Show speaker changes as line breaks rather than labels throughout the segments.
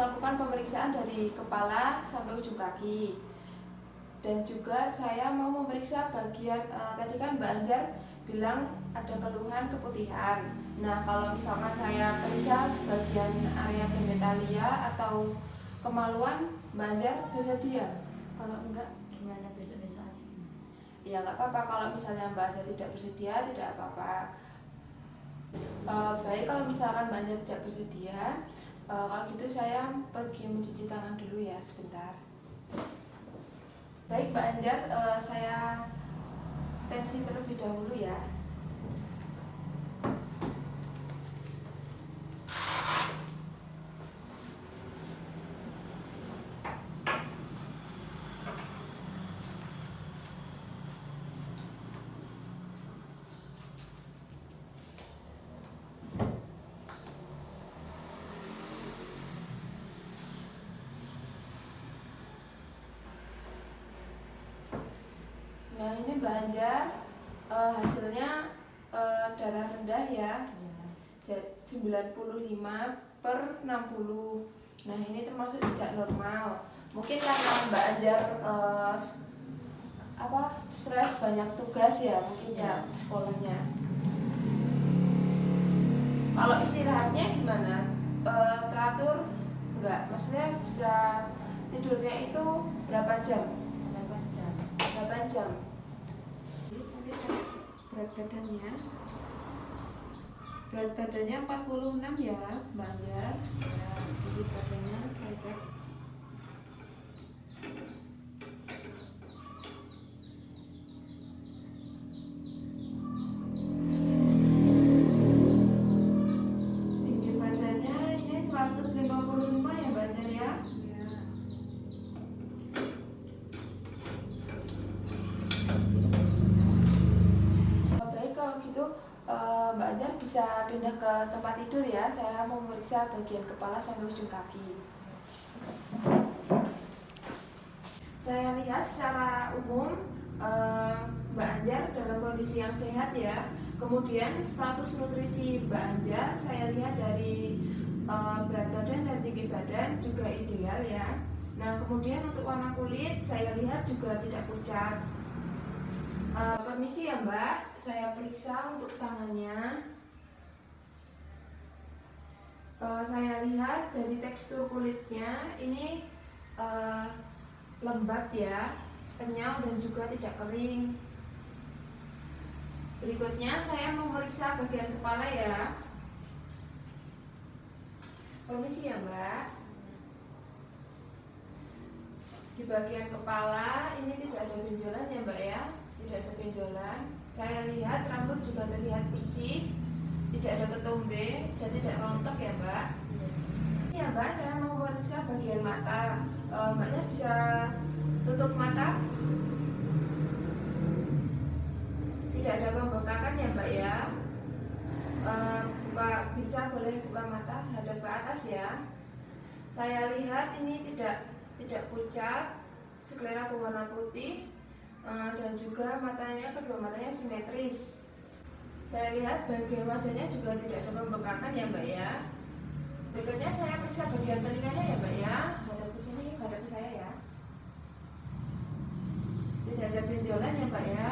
melakukan pemeriksaan dari kepala sampai ujung kaki. Dan juga saya mau memeriksa bagian, tadi kan Mbak Anjar bilang ada keluhan keputihan. Nah, kalau misalkan saya periksa bagian area genitalia atau kemaluan, Mbak Anjar bersedia? Kalau enggak, gimana besok-besok? Ya nggak apa-apa, kalau misalnya Mbak Anjar tidak bersedia, tidak apa-apa. Baik, kalau misalkan Mbak Anjar tidak bersedia, kalau gitu saya pergi mencuci tangan dulu ya, sebentar. Baik Mbak Anjar, saya tensi terlebih dahulu ya. Nah ini Mbak Anjar, hasilnya darah rendah ya, 95/60. Nah ini termasuk tidak normal. Mungkin karena Mbak Anjar stres banyak tugas ya, mungkin ya sekolahnya. Kalau istirahatnya gimana? Teratur enggak? Maksudnya bisa tidurnya itu berapa jam? 8 jam. Berat badannya 46 ya Mbak Anjar. Ya, jadi badannya kayak tinggi badannya ini 155 ya Mbak Anjar ya. Mbak Anjar bisa pindah ke tempat tidur ya. Saya mau memeriksa bagian kepala sampai ujung kaki. Saya lihat secara umum Mbak Anjar dalam kondisi yang sehat ya. Kemudian status nutrisi Mbak Anjar saya lihat dari berat badan dan tinggi badan juga ideal ya. Nah kemudian untuk warna kulit saya lihat juga tidak pucat. Permisi ya Mbak, saya periksa untuk tangannya. Saya lihat dari tekstur kulitnya ini lembab ya, kenyal dan juga tidak kering. Berikutnya saya memeriksa bagian kepala ya. Permisi ya Mbak. Di bagian kepala ini tidak ada benjolan ya Mbak ya. Tidak ada benjolan. Saya lihat rambut juga terlihat bersih, tidak ada ketombe dan tidak rontok ya Mbak. Ya Mbak, saya mau memeriksa bagian mata. Mbaknya bisa tutup mata. Tidak ada pembengkakan ya Mbak ya. Bisa boleh buka mata hadap ke atas ya. Saya lihat ini tidak pucat, sklera berwarna putih. Dan juga kedua matanya simetris. Saya lihat bagian wajahnya juga tidak ada pembengkakan ya Mbak ya. Berikutnya saya periksa bagian telinganya ya Mbak ya. Hadap ke sini, hadap ke saya ya. Tidak ada benjolan ya Mbak ya.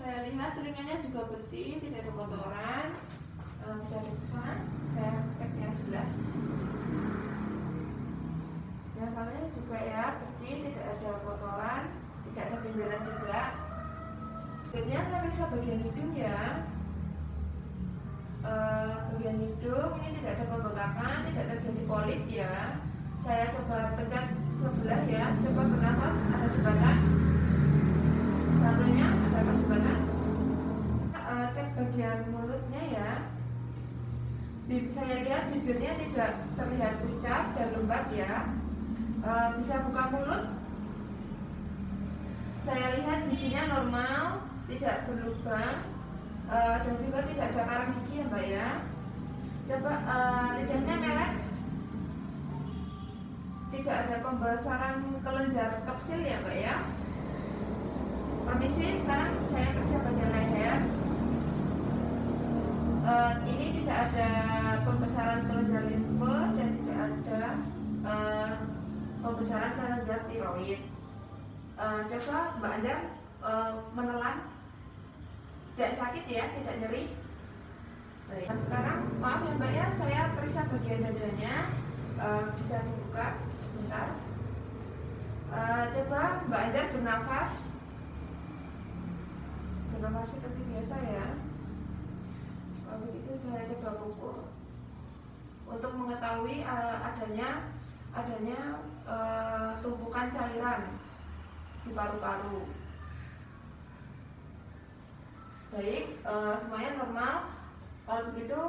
Saya lihat telinganya juga bersih, tidak ada kotoran. Bisa dipesan, saya cek yang sebelah. Salahnya juga ya bersih, tidak ada kotoran, tidak ada benjolan juga. Berikutnya saya periksa bagian hidung ya. Bagian hidung ini tidak ada pembengkakan, tidak terjadi polip ya. Saya coba pencet sebelah ya, coba bernafas, ada sumbatan. Satunya ada sumbatan. Cek bagian mulutnya ya. Saya lihat bibirnya tidak terlihat pucat dan lembab ya. Bisa buka mulut. Saya lihat giginya normal, tidak berlubang, dan juga tidak ada karang gigi ya Mbak ya. Coba lidahnya melek, tidak ada pembesaran kelenjar toksil ya Mbak ya. Permisi, sekarang saya periksa bagian leher. Ini tidak ada pembesaran kelenjar limfe dan tidak ada pembesaran kelenjar tiroid. Coba Mbak Anjar menelan, tidak sakit ya, tidak nyeri. Baik. Nah, sekarang maaf ya Mbak ya, saya periksa bagian dadanya. Bisa dibuka sebentar. Coba Mbak Anjar bernafas seperti biasa ya. Kalau begitu saya coba pukul untuk mengetahui adanya tumpukan cairan di paru-paru. Baik, semuanya normal. Kalau begitu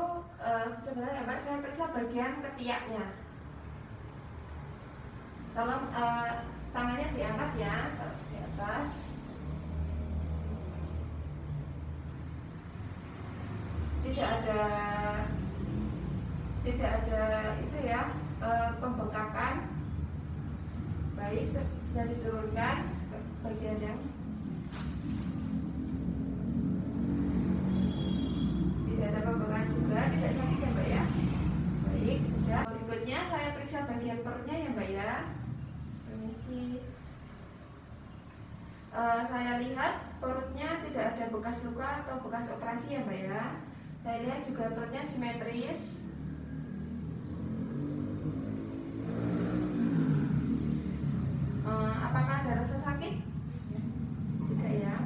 sebenarnya Mbak, saya periksa bagian ketiaknya. Tolong tangannya diangkat ya, di atas. Tidak ada itu ya, pembengkakan. Baik, bisa diturunkan ke bagian yang tidak ada pembengkakan juga, tidak sakit ya Mbak ya. Baik, sudah. Berikutnya saya periksa bagian perutnya ya Mbak ya. Permisi. Saya lihat perutnya tidak ada bekas luka atau bekas operasi ya Mbak ya. Saya lihat juga perutnya simetris. Apakah ada rasa sakit? Tidak ya.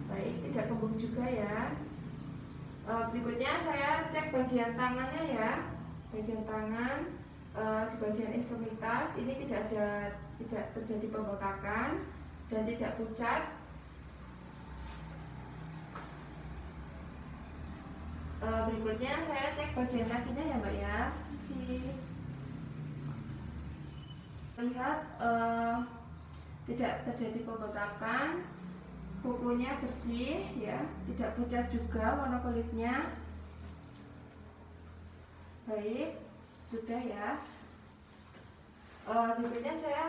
Baik, tidak kembung juga ya. Berikutnya saya cek bagian tangannya ya. Bagian tangan, di bagian ekstremitas ini tidak terjadi pembengkakan dan tidak pucat. Berikutnya saya cek bagian kakinya ya Mbak ya. Lihat tidak terjadi pembengkakan, kukunya bersih ya, tidak pucat juga warna kulitnya. Baik, sudah ya. Berikutnya saya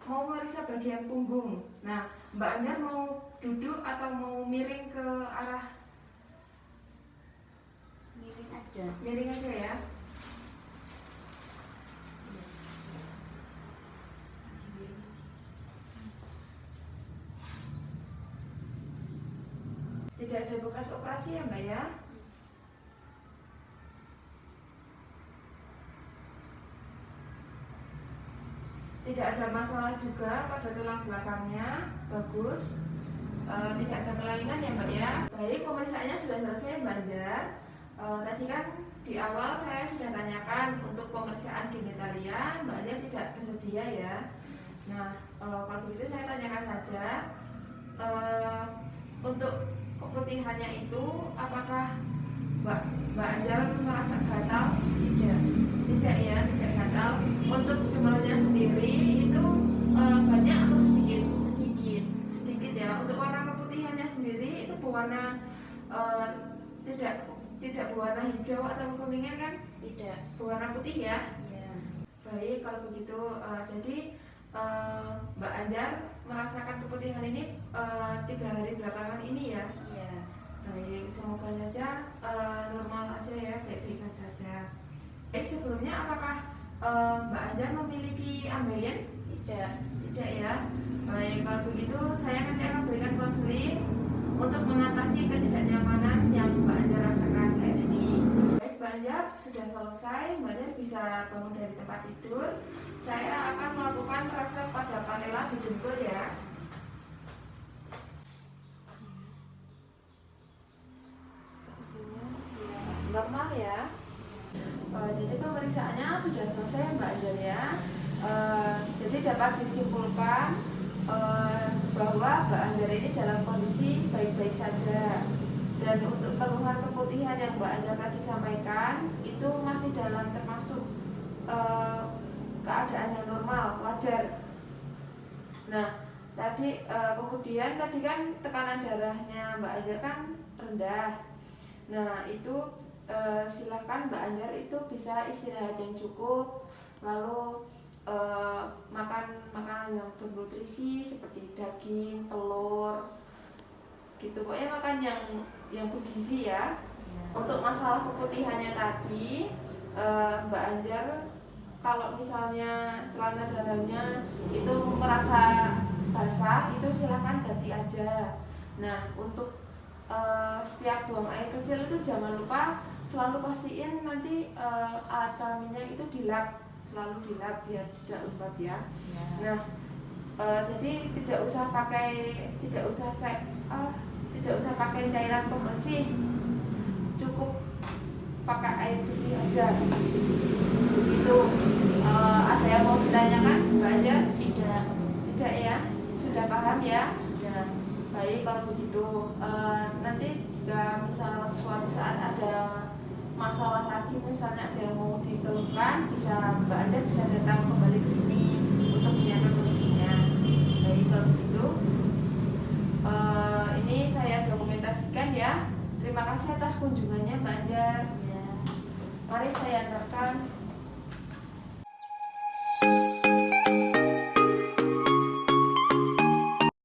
mau meriksa bagian punggung. Nah, Mbak Anjar mau duduk atau mau miring ke arah? Miring aja ya. Tidak ada bekas operasi ya Mbak ya. Tidak ada masalah juga pada tulang belakangnya, bagus. Tidak ada kelainan ya Mbak ya. Baik, pemeriksaannya sudah selesai Mbak Anjar. Tadi kan di awal saya sudah tanyakan untuk pemeriksaan genitalia, Mbak Anjar tidak bersedia ya. Nah, kalau begitu saya tanyakan saja, untuk keputihannya itu apakah Mbak Anjar merasa gatal? Tidak ya, tidak gatal. Untuk jumlahnya sendiri itu banyak atau sedikit? Sedikit ya. Untuk warna keputihannya sendiri itu berwarna tidak berwarna hijau atau kuningan kan? Tidak. Berwarna putih ya? Iya. Baik, kalau begitu jadi Mbak Anjar merasakan keputihan ini 3 hari belakangan ini ya? Iya. Baik, semoga saja normal aja ya, baik-baik saja. Baik, sebelumnya apakah Mbak Anjar memiliki ambeien? Tidak ya. Baik, kalau begitu saya nanti akan berikan konseling untuk mengatasi ketidaknyamanan yang Mbak Anjar rasakan saat ini. Baik, Mbak Anjar sudah selesai. Mbak Anjar bisa bangun dari tempat tidur. Saya akan melakukan refleks pada patella di dengkul ya. Normal ya. Jadi pemeriksaannya sudah selesai Mbak Anjar ya. Jadi dapat disimpulkan bahwa Mbak Anjar ini dalam kondisi baik-baik saja. Dan untuk keluhan keputihan yang Mbak Anjar tadi sampaikan itu masih dalam termasuk keadaan yang normal, wajar. Nah, kemudian tadi kan tekanan darahnya Mbak Anjar kan rendah. Nah, itu silakan Mbak Anjar itu bisa istirahat yang cukup, lalu makan makanan makanan yang bernutrisi seperti daging, telur, gitu. Pokoknya makan yang bergizi ya. Untuk masalah keputihannya tadi, Mbak Anjar, kalau misalnya celana dalamnya itu merasa basah, itu silahkan ganti aja. Nah, untuk setiap buang air kecil itu jangan lupa selalu pastiin nanti alat kelaminnya itu dilap, selalu dilap biar tidak lembab ya. Nah, jadi tidak usah pakai cairan pembersih, cukup pakai air bersih aja. Itu ada yang mau ditanyakan, Mbak Anja? Tidak ya, sudah paham ya? Ya. Baik, kalau begitu nanti jika misal suatu saat ada masalah lagi, misalnya ada yang mau dikeluhkan, Mbak Anda bisa datang kembali ke sini untuk dinyatakan kondisinya. Baik, kalau begitu ini saya dokumentasikan ya. Terima kasih atas kunjungannya Mbak Anjar. Ya. Mari saya antarkan